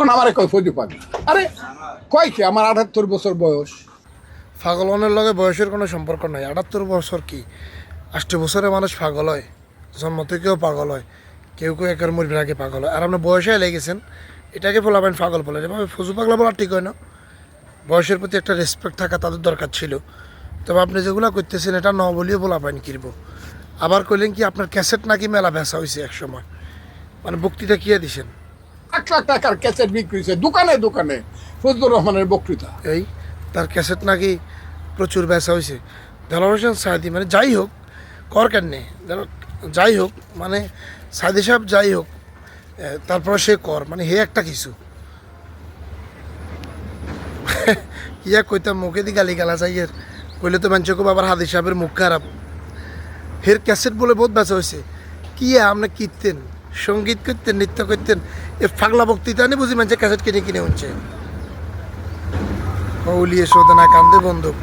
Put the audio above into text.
আমারে কয় ফজু পাগলা। আরে কয় কি আমার ৭৮ বছর বয়স। পাগলনের লগে বয়সের কোনো সম্পর্ক নাই। ৭৮ বছর কি ৮ বছরে মানুষ পাগল হয়, জন্ম থেকেও পাগল হয়, কেউ কেউ একের মরবির আগে পাগল হয়। আর আপনার বয়সে লেগেছেন, এটাকে বলাবেন পাগল বলে, এভাবে ফজু পাগলা বলা ঠিক হয় না। বয়সের প্রতি একটা রেসপেক্ট থাকা তাদের দরকার ছিল। তবে আপনি যেগুলো করতেছেন এটা ন বলিও বলাবেন কিরব। আবার কইলেন কি আপনার ক্যাসেট নাকি মেলা বেচা হয়েছে এক সময়, মানে বক্তৃতা কিয়ে দিছেন। লাখ লাখ টাকার ক্যাসেট বিক্রি হয়েছে দোকানে দোকানে ফজলুর রহমানের বক্তৃতা। এই তার ক্যাসেট নাকি প্রচুর বেচা হয়েছে। দেলোয়ার হোসেন সাঈদী মানে যাই হোক কর কেনে, যাই হোক মানে সাঈদী সাহেব যাই হোক, তারপরে সে কর মানে হে একটা কিছু ইয়া কইতাম মুখে দি গালি গালা চাইয়ের কইলে তো মানুষ খুব আবার হাদি সাহেবের মুখ খারাপ। হের ক্যাসেট বলে বহুত বেচা হয়েছে। কি আপনি কীর্তেন, সঙ্গীত করতেন, নৃত্য করতেন, এ ফাগলা বক্তৃতা নিয়ে বুঝি মানুষের ক্যাসেট কিনে কিনে উঠছে। উলিয়ে শোধনা কান্দে বন্দুক।